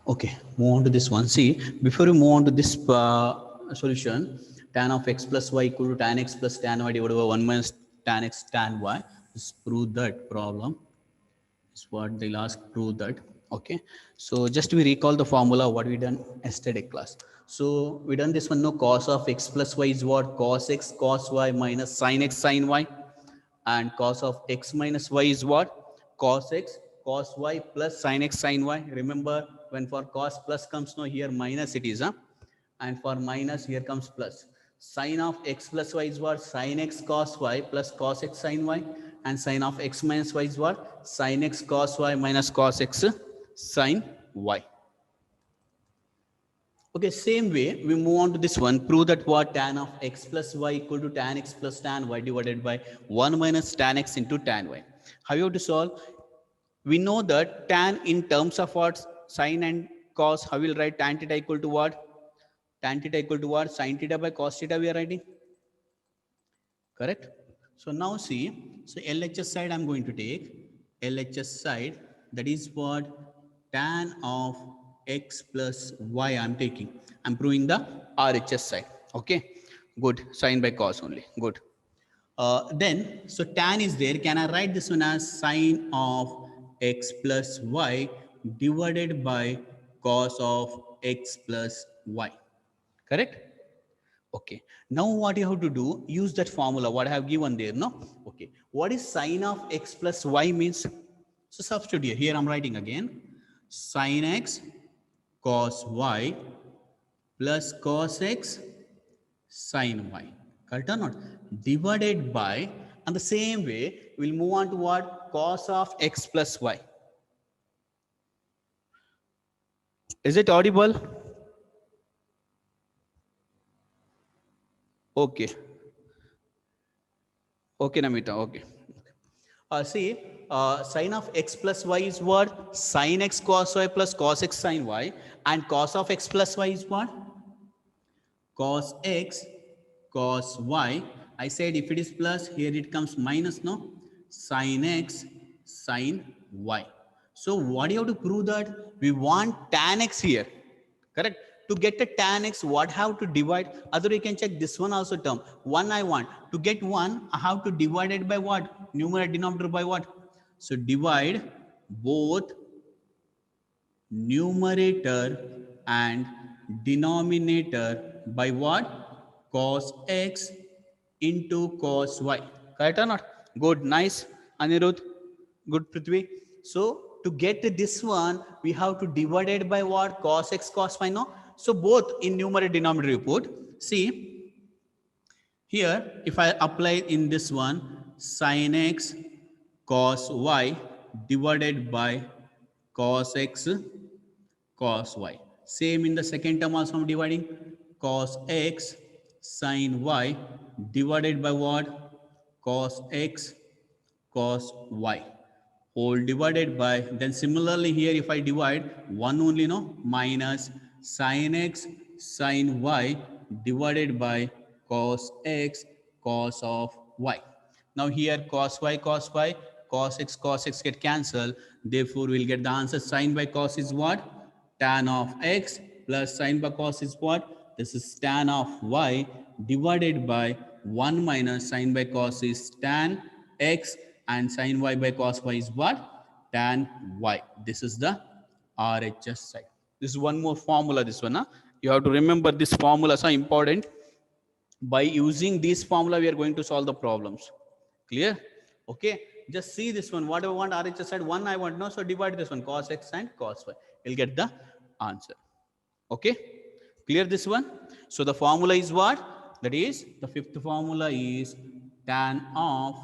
Okay, move on to this one. See, before we move on to this solution, tan of x plus y equal to tan x plus tan y divided by 1 minus tan x tan y. Just prove that problem. Is what they'll ask, prove that. Okay, so just we recall the formula what we done yesterday class. So we done this one. No, cos of x plus y is what? Cos x cos y minus sin x sin y, and cos of x minus y is what? Cos x cos y plus sin x sin y. Remember, when for cos plus comes, no, here minus it is, huh? And for minus here comes plus. Sin of x plus y is what? Sin x cos y plus cos x sin y, and sin of x minus y is what? Sin x cos y minus cos x sin y. Okay, same way we move on to this one. Prove that what? Tan of x plus y equal to tan x plus tan y divided by 1 minus tan x into tan y. How you have to solve? We know that tan in terms of what? Sin and cos. How will write tan theta equal to what? Tan theta equal to what? Sin theta by cos theta we are writing. Correct? So now see, so LHS side I'm going to take. LHS side, that is what? Tan of x plus y I'm taking. I'm proving the RHS side. Okay, good. Sin by cos only. Good. Then, so tan is there. Can I write this one as sin of x plus y divided by cos of x plus y? Correct? Okay. Now what you have to do, use that formula, what I have given there, no? Okay. What is sin of x plus y means? So substitute here. Here I'm writing again. Sin x cos y plus cos x sin y. Correct or not? Divided by, and the same way, we'll move on to what? Cos of x plus y. Is it audible? Okay. Okay, Namita. Okay. See, sin of x plus y is what? Sin x cos y plus cos x sin y. And cos of x plus y is what? Cos x cos y. I said if it is plus, here it comes minus, no? Sin x sin y. So what do you have to prove that? We want tan x here. Correct? To get a tan x, what have to divide? Other you can check this one also term. 1 I want. To get 1, I have to divide it by what? Numerator denominator by what? So divide both numerator and denominator by what? Cos x into cos y. Correct or not? Good, nice. Anirudh, good, Prithvi. So to get this one, we have to divide it by what? Cos x cos y, no? So both in numerator denominator you put. See, here if I apply in this one, sin x cos y divided by cos x cos y. Same in the second term also I'm dividing. Cos x sin y divided by what? Cos x cos y. Whole divided by, then similarly here if I divide, 1 only, no? Minus sin x sin y divided by cos x cos of y. Now here cos y cos x get cancelled. Therefore we'll get the answer. Sin by cos is what? Tan of x plus sin by cos is what? This is tan of y divided by 1 minus sin by cos is tan x, and sin y by cos y is what? Tan y. This is the RHS side. This is one more formula, this one. Huh? You have to remember this formula is so important. By using this formula, we are going to solve the problems. Clear? Okay. Just see this one. What I want RHS side, 1 I want. No, so divide this one. Cos x and cos y. We'll get the answer. Okay. Clear this one? So the formula is what? That is, the fifth formula is tan of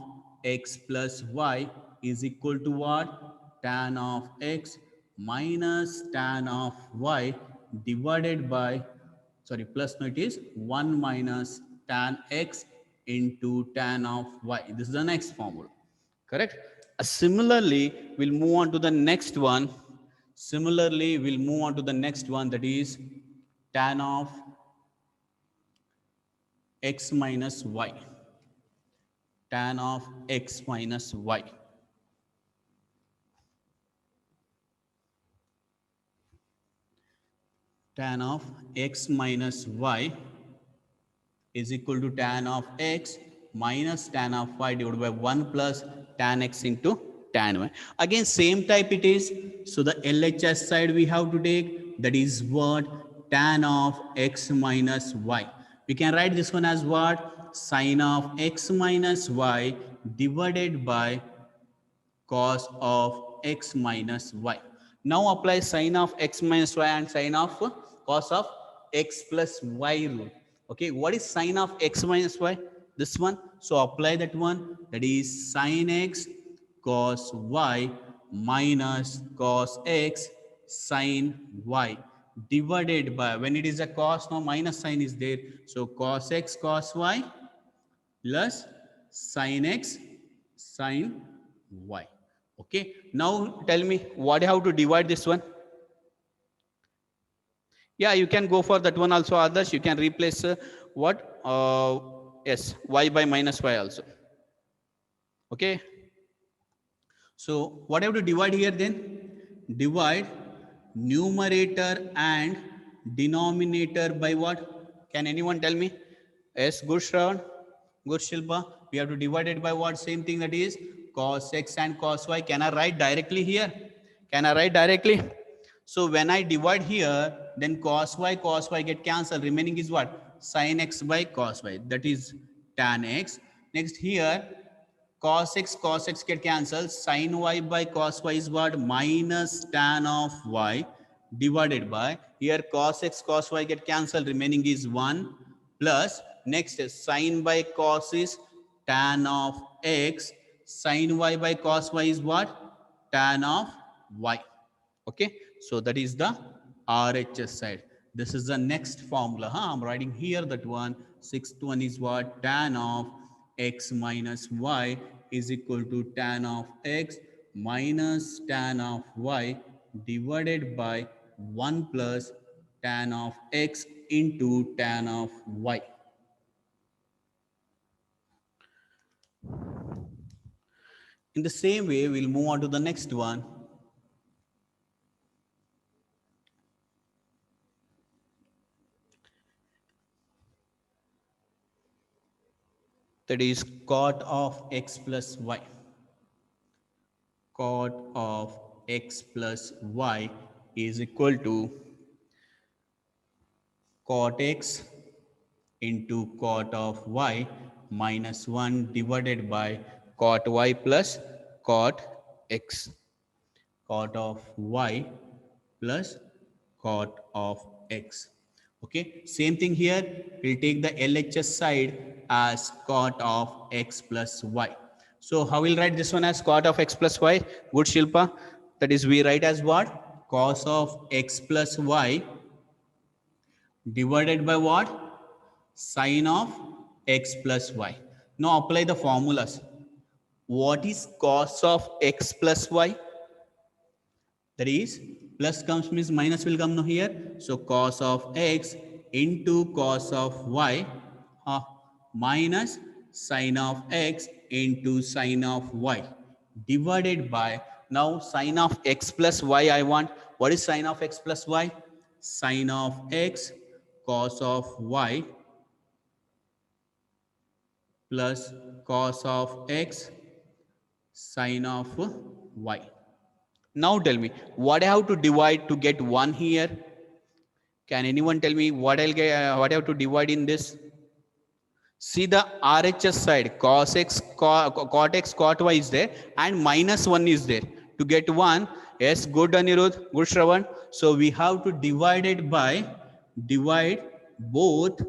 x plus y is equal to what? Tan of x minus tan of y divided by, sorry, plus, no, it is 1 minus tan x into tan of y. This is the next formula. Correct? Similarly, we'll move on to the next one. Similarly, we'll move on to the next one, that is tan of x minus y. Tan of x minus y. tan of x minus y is equal to tan of x minus tan of y divided by 1 plus tan x into tan y. Again, same type it is. So the LHS side we have to take, that is what? Tan of x minus y. We can write this one as what? Sine of x minus y divided by cos of x minus y. Now apply sine of x minus y and sine of cos of x plus y rule. Okay, what is sine of x minus y? This one. So apply that one. That is sine x cos y minus cos x sine y divided by, when it is a cos, now minus sign is there. So cos x cos y plus sin x sin y. Okay, now tell me what how to divide this one. Yeah, you can go for that one also. Others you can replace what yes, y by minus y also. Okay, so what have to divide here then? Divide numerator and denominator by what? Can anyone tell me? Yes, good Shravan, good Shilpa. We have to divide it by what? Same thing, that is cos x and cos y. Can I write directly here? Can I write directly? So when I divide here, then cos y get cancelled. Remaining is what? Sin x by cos y. That is tan x. Next here, cos x get cancelled. Sin y by cos y is what? Minus tan of y divided by, here cos y get cancelled. Remaining is 1 plus, next is sin by cos is tan of x. Sin y by cos y is what? Tan of y. Okay, so that is the RHS side. This is the next formula. I'm writing here that one. Sixth one is what? Tan of x minus y is equal to tan of x minus tan of y divided by 1 plus tan of x into tan of y. In the same way, we'll move on to the next one. That is cot of x plus y. Cot of x plus y is equal to cot x into cot of y minus 1 divided by cot y plus cot x. Cot of y plus cot of x. Okay, same thing here. We'll take the LHS side as cot of x plus y. So how we'll write this one as cot of x plus y? Good Shilpa. That is, we write as what? Cos of x plus y divided by what? Sine of x plus y. Now apply the formulas. What is cos of x plus y? That is, plus comes means minus will come now here. So cos of x into cos of y minus sine of x into sine of y divided by, now sine of x plus y I want. What is sine of x plus y? Sine of x cos of y plus cos of x sine of y. Now tell me, what I have to divide to get 1 here? Can anyone tell me what I'll get, what I have to divide in this? See the RHS side, cos x, cot x, cot y is there, and minus 1 is there. To get 1, yes, good Anirudh, good Shravan. So we have to divide it by, divide both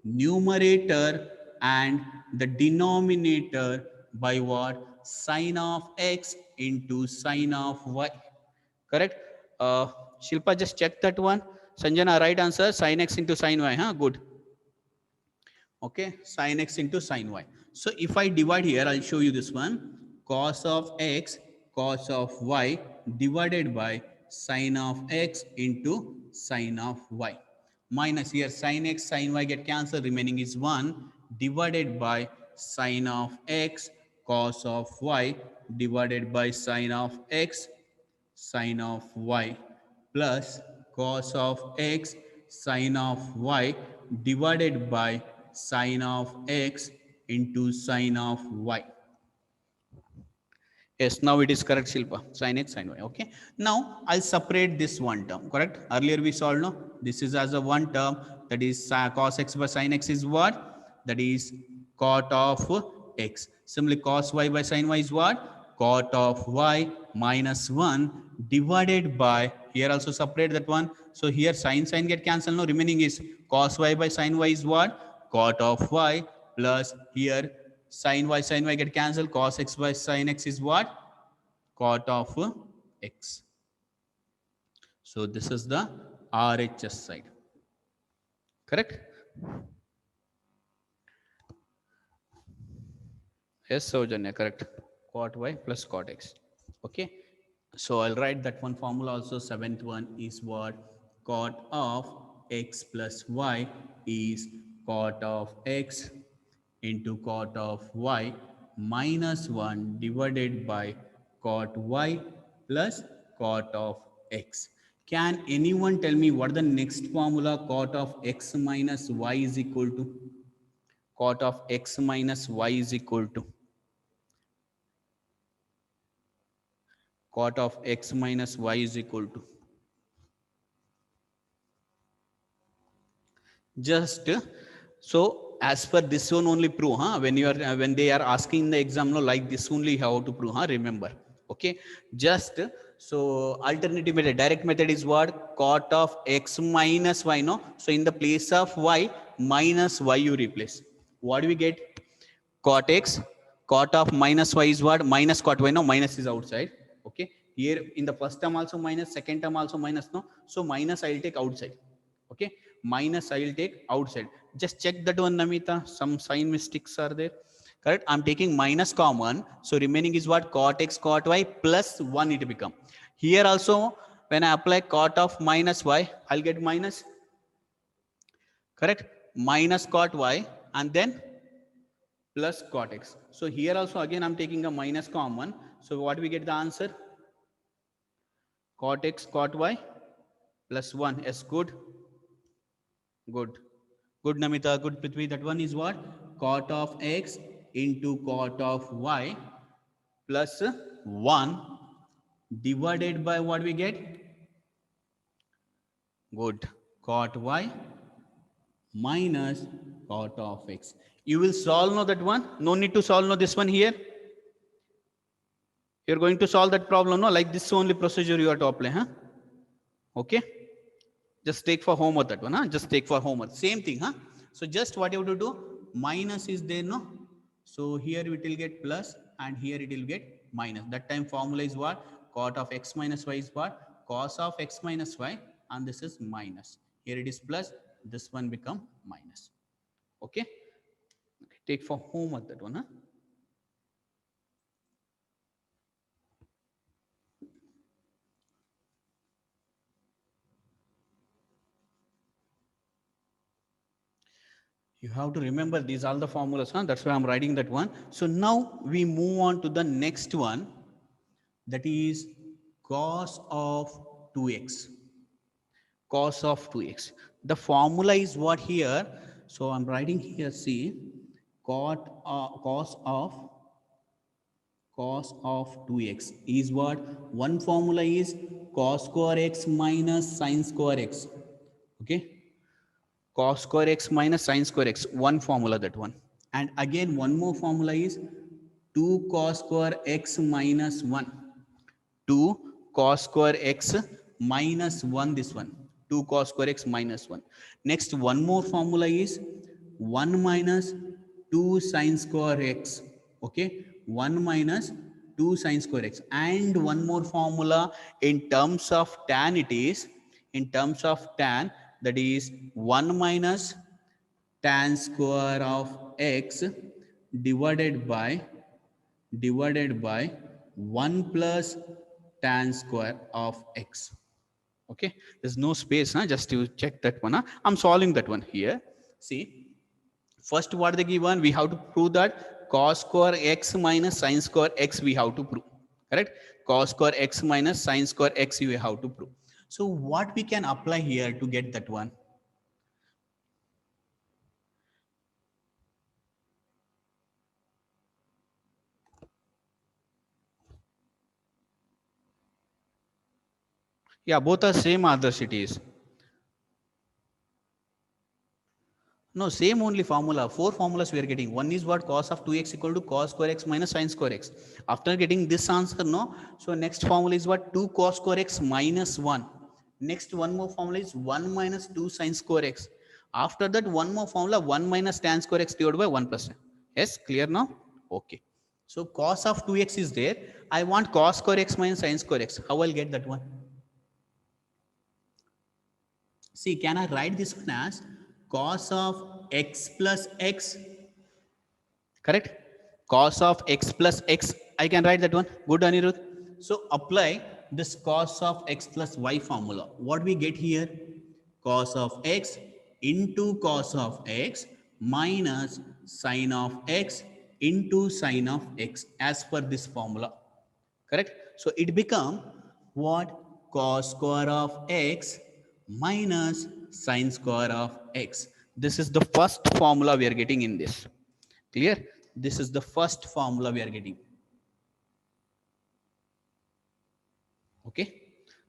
numerator and the denominator by what? Sine of x into sine of y. Correct? Shilpa, just check that one. Sanjana, right answer, sine x into sine y. Good. Okay, sine x into sine y. So if I divide here, I'll show you this one. Cos of x, cos of y divided by sine of x into sine of y. Minus here, sine x, sine y get cancelled. Remaining is 1 divided by sine of x, cos of y divided by sine of x, sine of y plus cos of x sine of y divided by sine of x into sine of y. Yes, now it is correct, Shilpa. Sin x, sin y. Okay. Now I'll separate this one term. Correct. Earlier we solved. No. This is as a one term. That is cos x by sin x is what? That is cot of x. Similarly, cos y by sin y is what? Cot of y minus 1 divided by, here also separate that one. So here sin get cancelled. No, remaining is cos y by sin y is what? Cot of y plus here sin y get cancelled. Cos x by sin x is what? Cot of x. So this is the RHS side. Correct? Yes, Saujanya, correct. Cot y plus cot x. Okay. So I'll write that one formula also. Seventh one is what? Cot of x plus y is cot of x into cot of y minus 1 divided by cot y plus cot of x. Can anyone tell me what the next formula cot of x minus y is equal to? Cot of x minus y is equal to cot of x minus y is equal to just so as per this one only prove, huh? When you are when they are asking in the exam, no, like this only how to prove, huh? Remember. Okay, just so alternative method, direct method is what? Cot of x minus y. No, so in the place of y minus y you replace. What do we get? Cot x, cot of minus y is what? Minus cot y. No, minus is outside. Okay, here in the first term also minus, second term also minus. No, so minus I'll take outside. Okay, minus I will take outside. Just check that one, Namita. Some sign mistakes are there. Correct. I'm taking minus common, so remaining is what? Cot x cot y plus 1 it become. Here also when I apply cot of minus y, I'll get minus. Correct. Minus cot y and then plus cot x. So here also again I'm taking a minus common, so what we get the answer? Cot x cot y plus 1. Yes, good. Good. Good, Namita. Good, Prithvi. That one is what? Cot of x into cot of y plus 1 divided by what we get? Good. Cot y minus cot of x. You will solve no that one. No need to solve no this one here. You're going to solve that problem, no? Like this only procedure you are to apply, huh? Okay. Just take for homework that one, huh? Just take for homework. Same thing, huh? So just what you have to do, minus is there, no? So here it will get plus and here it will get minus. That time formula is what? Cot of x minus y is what? Cos of x minus y, and this is minus. Here it is plus, this one become minus. Okay? Take for homework that one, huh? You have to remember these are the formulas, huh? That's why I'm writing that one. So now we move on to the next one, that is cos of 2x. Cos of 2x. The formula is what here? So I'm writing here, see, cos of 2x is what? One formula is cos square x minus sin square x. Okay? Cos square x minus sin square x, one formula, that one. And again one more formula is 2 cos square x minus 1. 2 cos square x minus 1, this one. 2 cos square x minus 1. Next one more formula is 1 minus 2 sin square x. Okay, 1 minus 2 sin square x. And one more formula in terms of tan, it is in terms of tan, that is 1 minus tan square of x divided by 1 plus tan square of x. Okay, there's no space, huh? Just to check that one, huh? I'm solving that one here. See, first what they given, we have to prove that cos square x minus sin square x we have to prove. Correct? Cos square x minus sin square x we have to prove. So what we can apply here to get that one? Yeah, both are same other cities. No, same only formula. Four formulas we are getting. One is what? Cos of 2x equal to cos square x minus sin square x. After getting this answer, no. So next formula is what? 2 cos square x minus 1. Next one more formula is 1 minus 2 sin square x. After that one more formula 1 minus tan square x divided by 1 plus. Yes, clear now? Okay. So cos of 2x is there. I want cos square x minus sin square x. How I'll get that one? See, can I write this one as cos of x plus x? Correct? Cos of x plus x. I can write that one. Good, Anirudh. So apply this cos of x plus y formula. What we get here? Cos of x into cos of x minus sine of x into sine of x as per this formula. Correct? So it become what? Cos square of x minus sine square of x. This is the first formula we are getting in this. Clear? This is the first formula we are getting. Okay.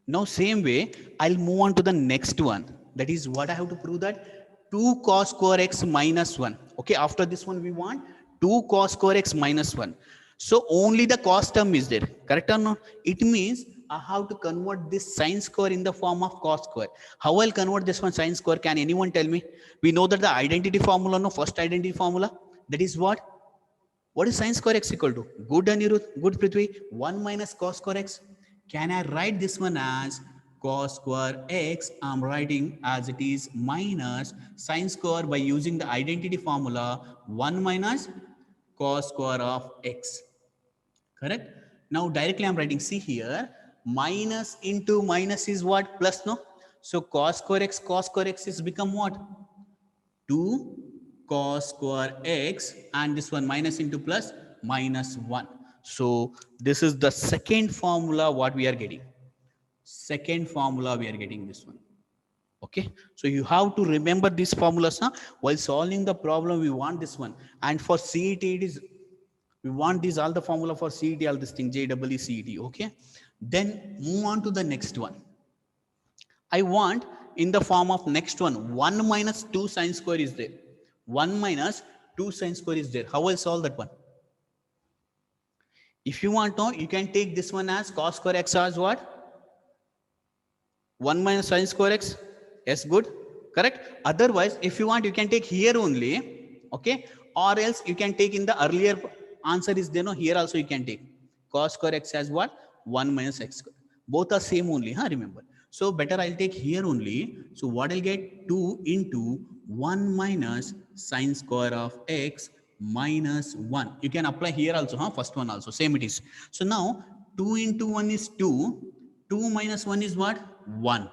Now same way, I'll move on to the next one. That is what I have to prove, that 2 cos square x minus 1. Okay, after this one we want 2 cos square x minus 1. So only the cos term is there. Correct or not? It means I have to convert this sine square in the form of cos square. How I'll convert this one sine square? Can anyone tell me? We know that the identity formula, no, first identity formula. That is what? What is sine square x equal to? Good, Anirudh. Good, Prithvi. 1 minus cos square x. Can I write this one as cos square x? I'm writing as it is minus sine square by using the identity formula 1 minus cos square of x. Correct? Now directly I'm writing, see here, minus into minus is what? Plus, no? So cos square x is become what? 2 cos square x, and this one minus into plus minus 1. So this is the second formula what we are getting. Second formula we are getting this one. Okay, so you have to remember these formulas, huh? While solving the problem we want this one, and for CET it is, we want these all the formula for CET, all this thing JEE CET. Okay, then move on to the next one. I want in the form of next one, 1 minus 2 sine square is there. 1 minus 2 sine square is there. How will I solve that one? If you want to, you can take this one as cos square x as what? 1 minus sine square x. Yes, good. Correct. Otherwise, if you want, you can take here only. Okay. Or else you can take in the earlier answer is there. No, here also you can take cos square x as what? 1 minus x square. Both are same only, huh? Remember. So better I'll take here only. So what I'll get? 2 into 1 minus sine square of x minus 1. You can apply here also, huh? First one also, same it is. So now 2 into 1 is 2. 2 minus 1 is what? 1.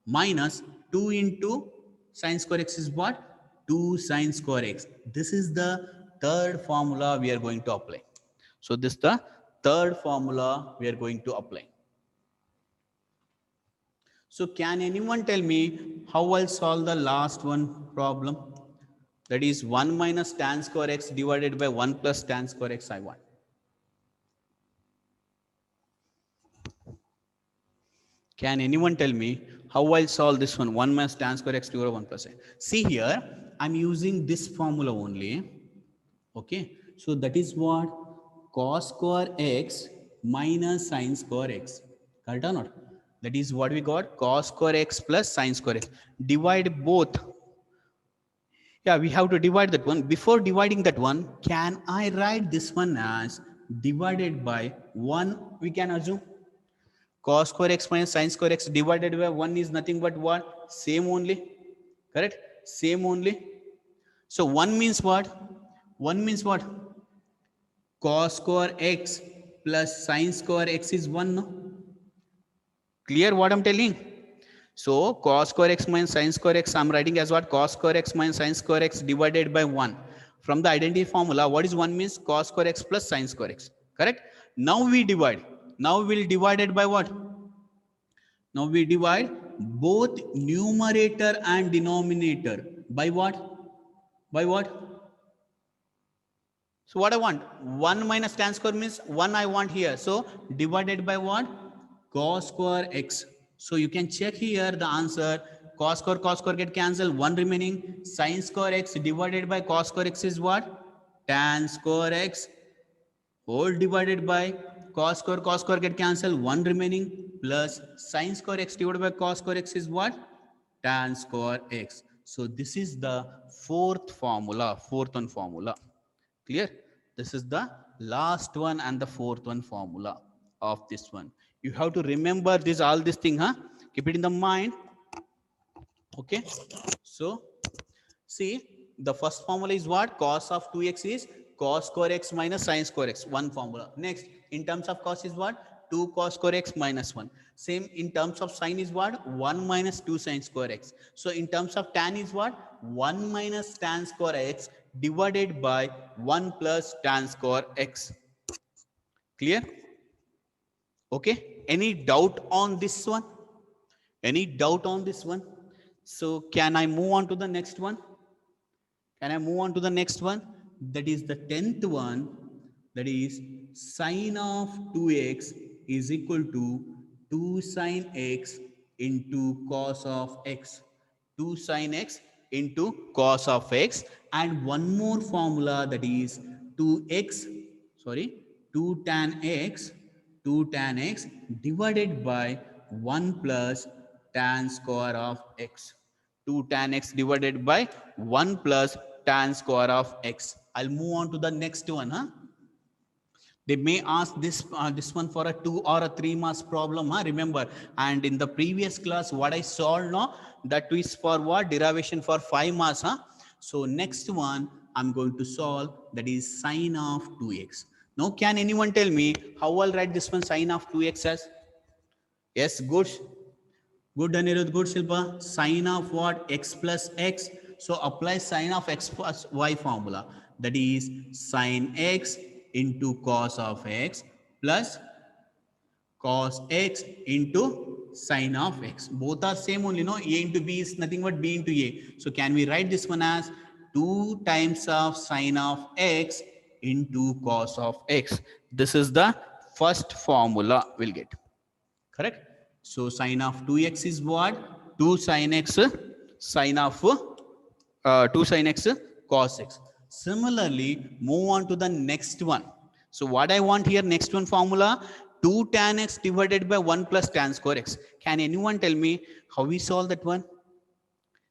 Minus 2 into sine square x is what? 2 sine square x. This is the third formula we are going to apply. So this is the third formula we are going to apply. So can anyone tell me how I'll solve the last one problem? That is 1 minus tan square x divided by 1 plus tan square x I want. Can anyone tell me how I'll solve this one? 1 minus tan square x divided by 1 plus x. See here, I'm using this formula only. Okay, so that is what? Cos square x minus sine square x. Correct or not? That is what we got? Cos square x plus sine square x. Divide both. Yeah, we have to divide that one. Before dividing that one, can I write this one as divided by 1? We can assume cos square x minus sine square x divided by 1 is nothing but what? Same only. Correct? Same only. So 1 means what? 1 means what? Cos square x plus sine square x is 1, no? Clear what I'm telling? So cos square x minus sine square x, I'm writing as what? Cos square x minus sine square x divided by 1. From the identity formula, what is 1 means? Cos square x plus sine square x. Correct? Now we divide. Now we'll divide it by what? Now we divide both numerator and denominator by what? By what? So what I want? 1 minus tan square means 1 I want here. So divided by what? Cos square x. So you can check here the answer. Cos square get cancelled. 1 remaining. Sin square x divided by cos square x is what? Tan square x whole divided by cos square get cancelled. 1 remaining plus sin square x divided by cos square x is what? Tan square x. So this is the fourth one formula. Clear? This is the last one and the fourth one formula of this one. You have to remember this all this thing, huh? Keep it in the mind. Okay. So see, the first formula is what? Cos of 2x is cos square x minus sin square x. One formula. Next, in terms of cos is what? 2 cos square x minus 1. Same in terms of sin is what? 1 minus 2 sin square x. So in terms of tan is what? 1 minus tan square x divided by 1 plus tan square x. Clear? Okay. Any doubt on this one? Any doubt on this one? So can I move on to the next one? Can I move on to the next one? That is the 10th one. That is sine of 2x is equal to 2 sine x into cos of x. 2 sine x into cos of x. And one more formula, that is 2x, sorry, 2 tan x, 2 tan x divided by 1 plus tan square of x. 2 tan x divided by 1 plus tan square of x. I'll move on to the next one. Huh? They may ask this one for a 2 or a 3 marks problem. Huh? Remember, and in the previous class, what I solved, no, that is for what? Derivation for 5 marks. Huh? So next one, I'm going to solve, that is sine of 2x. Now, can anyone tell me how I'll write this one sine of 2x as? Yes, good. Good, Anirudh. Good, Shilpa. Sine of what? X plus x. So apply sine of x plus y formula. That is sine x into cos of x plus cos x into sine of x. Both are same only, no? A into b is nothing but b into a. So can we write this one as 2 times of sine of x into cos of x? This is the first formula we'll get. Correct? So sine of 2x is what? 2 sine x sine of 2 sine x cos x. Similarly, move on to the next one. So what I want here, next one formula, 2 tan x divided by 1 plus tan square x. Can anyone tell me how we solve that one?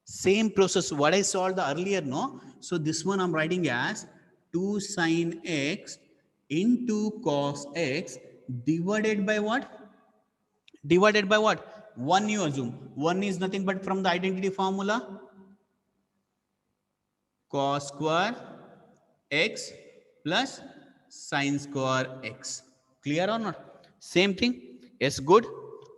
Same process what I solved the earlier, no? So this one I'm writing as 2 sine x into cos x divided by what? Divided by what? 1 you assume. 1 is nothing but from the identity formula. Cos square x plus sin square x. Clear or not? Same thing? Yes, good.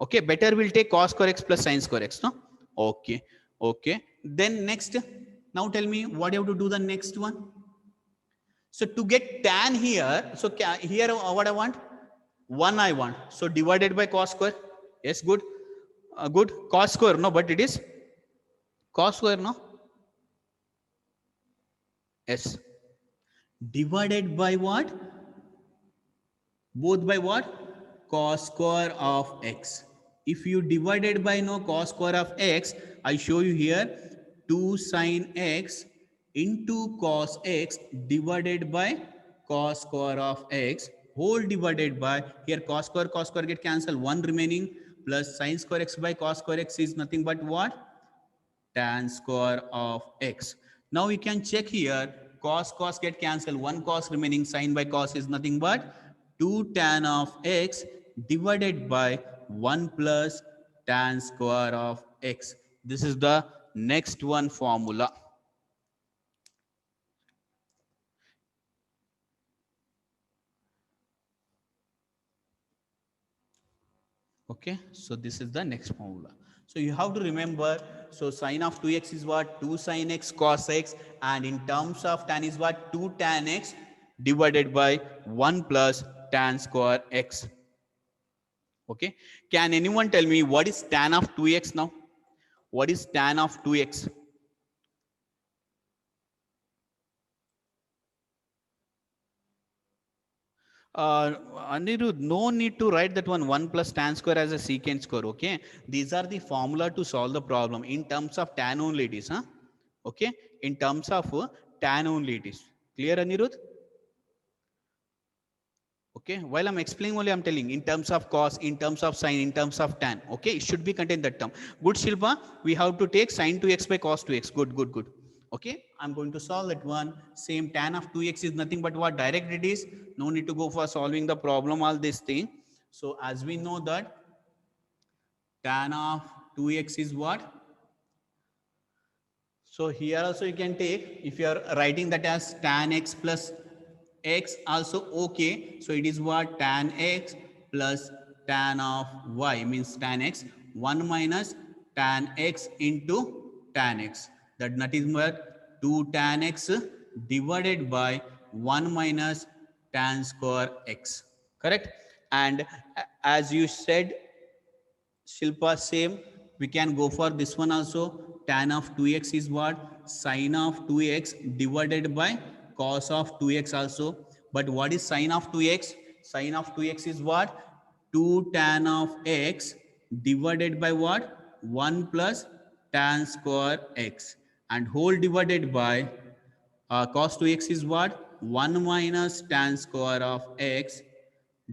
Okay, better we'll take cos square x plus sin square x, no? Okay, okay. Then next, now tell me what you have to do the next one. So to get tan here, so here what I want? 1 I want. So divided by cos square. Yes, good. Good. Cos square, no, but it is cos square, no? Yes. Divided by what? Both by what? Cos square of x. If you divided by no cos square of x, I show you here 2 sine x into cos x divided by cos square of x whole divided by, here cos square get cancelled, 1 remaining plus sin square x by cos square x is nothing but what? Tan square of x. Now you can check here, cos get cancelled, 1 cos remaining, sin by cos is nothing but 2 tan of x divided by 1 plus tan square of x. This is the next one formula. Okay, so this is the next formula. So you have to remember, so sine of 2x is what? 2 sine x cos x, and in terms of tan is what? 2 tan x divided by 1 plus tan square x. Okay, can anyone tell me what is tan of 2x now? What is tan of 2x? Anirudh, no need to write that one plus tan square as a secant square. Okay, these are the formula to solve the problem in terms of tan only it is, huh? Okay, in terms of tan only it is. Clear, Anirudh? Okay, while I'm explaining only, I'm telling in terms of cos, in terms of sine, in terms of tan. Okay, it should be contained that term. Good, Shilpa. We have to take sine 2x by cos 2x. Good, good, good. Okay, I'm going to solve that one. Same tan of 2x is nothing but what direct it is. No need to go for solving the problem, all this thing. So as we know that tan of 2x is what? So here also you can take, if you are writing that as tan x plus x also okay. So it is what? Tan x plus tan of y means tan x 1 minus tan x into tan x. That is what? 2 tan x divided by 1 minus tan square x. Correct? And as you said, Shilpa, same. We can go for this one also. Tan of 2x is what? Sine of 2x divided by cos of 2x also. But what is sine of 2x? Sine of 2x is what? 2 tan of x divided by what? 1 plus tan square x. And whole divided by cos 2x is what? 1 minus tan square of x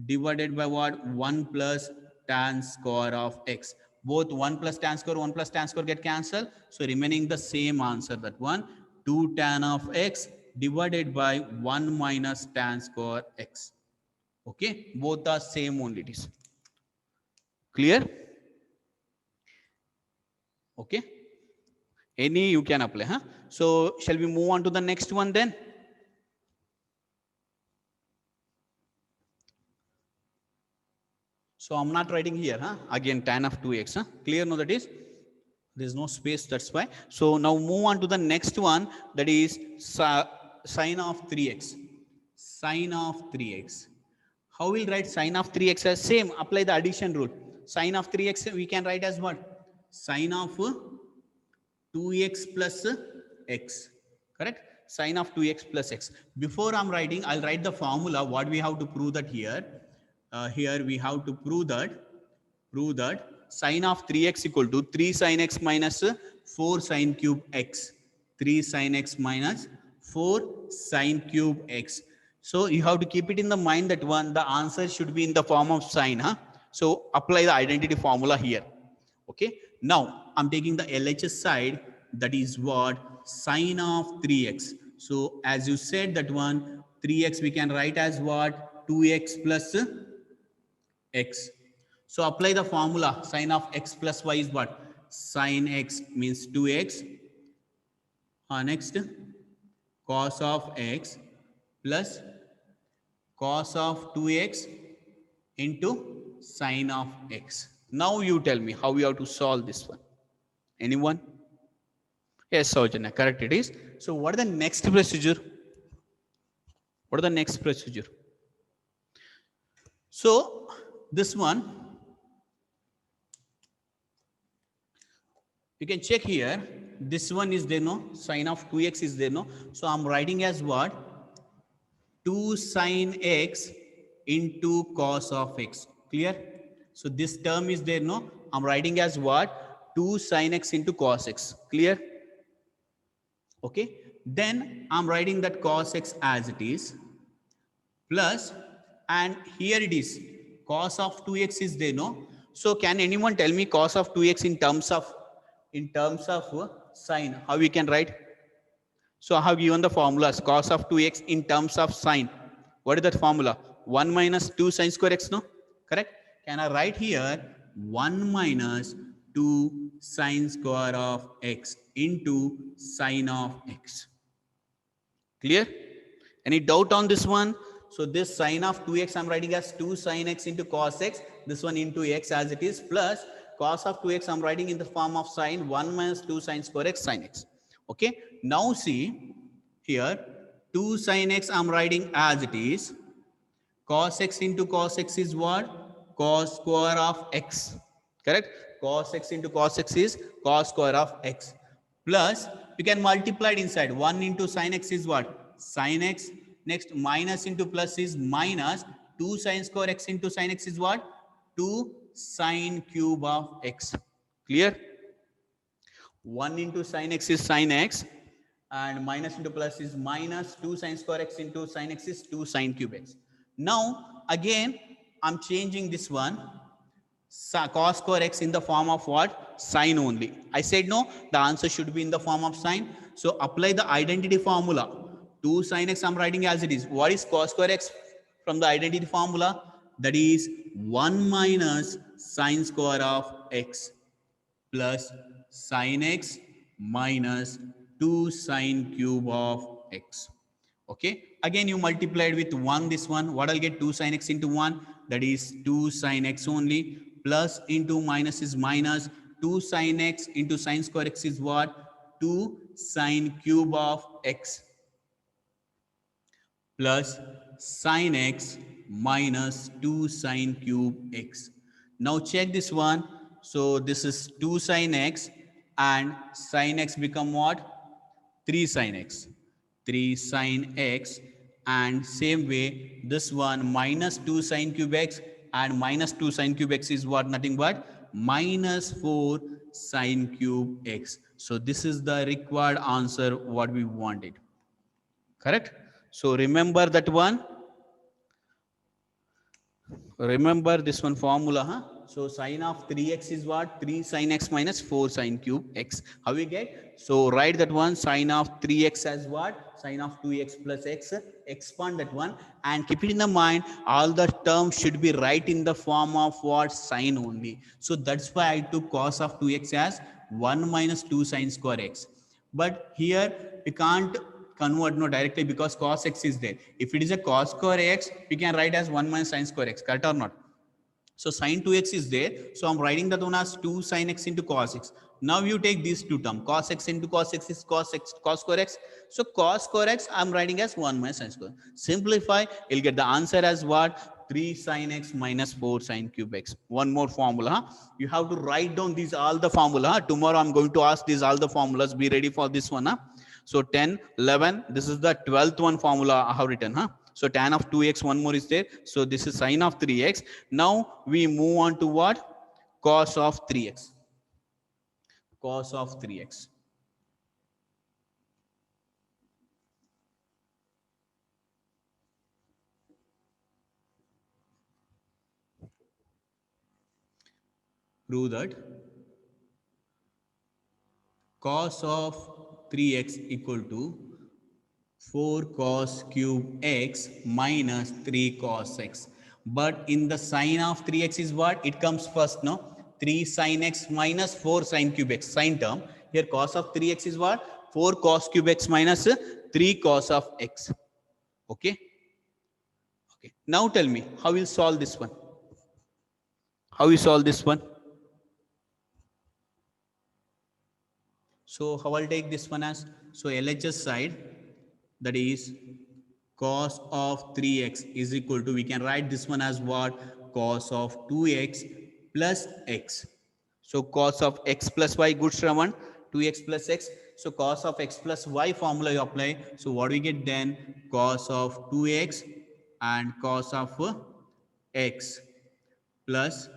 divided by what? 1 plus tan square of x. Both 1 plus tan square, 1 plus tan square get cancelled. So remaining the same answer, that one, 2 tan of x divided by 1 minus tan square x. Okay, both are same only it is. Clear? Okay. Any you can apply, huh? So shall we move on to the next one then? So I'm not writing here, huh? Again, tan of 2x, huh? Clear? No, that is, there's no space, that's why. So now move on to the next one, that is sine of 3x. Sine of 3x. How will write sine of 3x as? Same, apply the addition rule. Sine of 3x we can write as what? Sine of 2x plus x. Correct? Sine of 2x plus x. Before I'm writing, I'll write the formula. What we have to prove that here? Here we have to prove that sine of 3x equal to 3 sine x minus 4 sine cube x. 3 sine x minus 4 sine cube x. So you have to keep it in the mind that one, the answer should be in the form of sine. Huh? So apply the identity formula here. Okay. Now I'm taking the LHS side. That is what? Sine of 3x. So as you said that one, 3x we can write as what? 2x plus x. So apply the formula. Sine of x plus y is what? Sine x means 2x. Next, cos of x plus cos of 2x into sine of x. Now you tell me how you have to solve this one. Anyone? Yes, Saujanya, correct it is. So what is the next procedure? What is the next procedure? So this one, you can check here. This one is there, no? Sine of 2x is there, no? So I'm writing as what? 2 sine x into cos of x. Clear? So this term is there, no? I'm writing as what? 2 sine x into cos x. Clear? Okay. Then I'm writing that cos x as it is. Plus, and here it is. Cos of 2x is there, no? So can anyone tell me cos of 2x in terms of sine? How we can write? So I have given the formulas. Cos of 2x in terms of sine. What is that formula? 1 minus 2 sine square x, no? Correct? Can I write here 1 minus 2 sine square of x into sine of x? Clear? Any doubt on this one? So this sine of 2x I'm writing as 2 sine x into cos x. This one into x as it is, plus cos of 2x I'm writing in the form of sine 1 minus 2 sine square x sine x. Okay. Now see here 2 sine x I'm writing as it is. Cos x into cos x is what? Cos square of x. Correct? Cos x into cos x is cos square of x. Plus you can multiply it inside. 1 into sine x is what? Sine x. Next minus into plus is minus 2 sine square x into sine x is what? 2 sine cube of x. Clear? 1 into sine x is sine x, and minus into plus is minus 2 sine square x into sine x is 2 sine cube x. Now again I'm changing this one cos square x in the form of what? Sine only. I said no, the answer should be in the form of sine. So apply the identity formula. 2 sine x I'm writing as it is. What is cos square x from the identity formula? That is 1 minus sine square of x plus sine x minus 2 sine cube of x. Okay, again you multiplied with 1 this one. What I'll get? 2 sine x into 1, that is 2 sine x only, plus into minus is minus, 2 sine x into sine square x is what? 2 sine cube of x plus sine x minus 2 sine cube x. Now check this one. So this is 2 sine x, and sine x become what? 3 sine x. 3 sine x, and same way this one minus 2 sine cube x, and minus 2 sine cube x is what? Nothing but minus 4 sine cube x. So this is the required answer what we wanted. Correct? So remember that one. Remember this one formula, huh? So sine of 3x is what? 3 sine x minus 4 sine cube x. How we get? So write that one, sine of 3x as what? Sine of 2x plus x. Expand that one and keep it in the mind. All the terms should be right in the form of what? Sine only. So that's why I took cos of 2x as 1 minus 2 sine square x. But here we can't convert directly because cos x is there. If it is a cos square x, we can write as 1 minus sine square x. Correct or not? So sine 2x is there. So I'm writing that one as 2 sine x into cos x. Now you take these two terms. Cos x into cos x is cos square x. So cos square x I'm writing as 1 minus sine square. Simplify, you'll get the answer as what? 3 sine x minus 4 sine cube x. One more formula. Huh? You have to write down these all the formula. Huh? Tomorrow I'm going to ask these all the formulas. Be ready for this one. Huh? So 10, 11. This is the 12th one formula I have written. Huh? So tan of 2x, one more is there. So this is sine of 3x. Now we move on to what? Cos of 3x. Cos of 3x. Prove that cos of 3x equal to 4 cos cube x minus 3 cos x. But in the sine of 3x is what? It comes first, no? 3 sine x minus 4 sine cube x, sine term. Here cos of 3x is what? 4 cos cube x minus 3 cos of x. Okay? Okay. Now tell me, how we'll solve this one? How we solve this one? So how I'll take this one as? So LHS side, that is cos of 3x is equal to, we can write this one as what? Cos of 2x plus x. So cos of x plus y, good Shravan, 2x plus x. So cos of x plus y formula you apply. So what we get then? Cos of 2x and cos of x plus,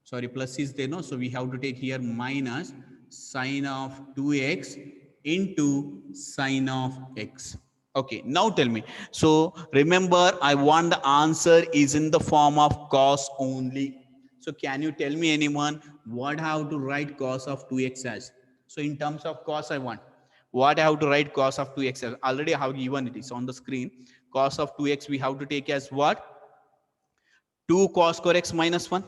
sorry, plus is there, no? So we have to take here minus sine of 2x into sine of x. Okay, now tell me. So remember, I want the answer is in the form of cos only. So can you tell me, anyone, what I have to write cos of 2x as? So in terms of cos, I want what I have to write cos of 2x as. Already I have given it is on the screen. Cos of 2x we have to take as what? 2 cos square x minus 1.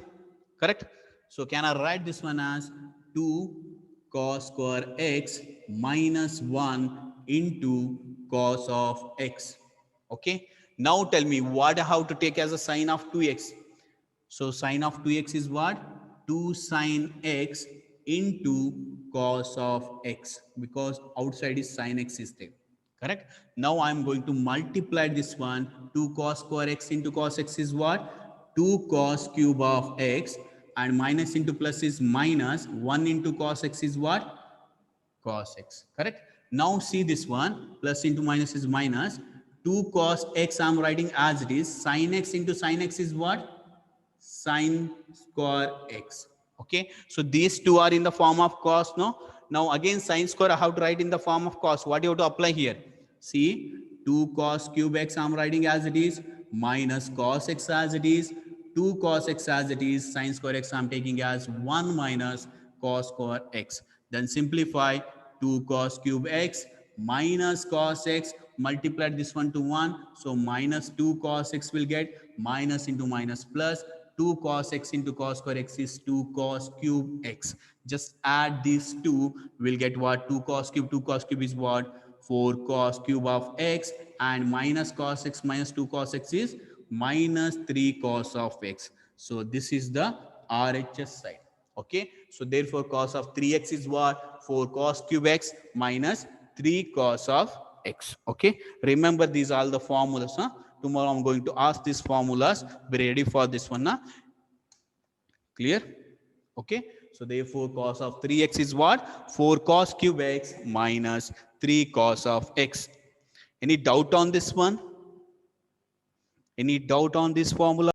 Correct? So can I write this one as 2 cos square x minus 1 into cos of x. Okay. Now tell me what I have to take as a sine of 2x. So sine of 2x is what? 2 sine x into cos of x, because outside is sine x is there. Correct? Now I'm going to multiply this one. 2 cos square x into cos x is what? 2 cos cube of x, and minus into plus is minus. 1 into cos x is what? Cos x. Correct? Now see this one. Plus into minus is minus. 2 cos x I'm writing as it is. Sin x into sin x is what? Sin square x. Okay, so these two are in the form of cos. No, now again sin square I have to write in the form of cos. What you have to apply here? See, 2 cos cube x I'm writing as it is, minus cos x as it is, 2 cos x as it is, sin square x I'm taking as 1 minus cos square x. Then simplify, 2 cos cube x minus cos x, multiply this one to 1, so minus 2 cos x will get, minus into minus plus, 2 cos x into cos square x is 2 cos cube x. Just add these two, we'll get what? 2 cos cube is what? 4 cos cube of x, and minus cos x minus 2 cos x is minus 3 cos of x. So this is the RHS side. Okay, so therefore cos of 3x is what? 4 cos cube x minus 3 cos of x. Okay, remember these are all the formulas. Huh? Tomorrow I'm going to ask these formulas. Be ready for this one. Huh? Clear? Okay, so therefore cos of 3x is what? 4 cos cube x minus 3 cos of x. Any doubt on this one? Any doubt on this formula?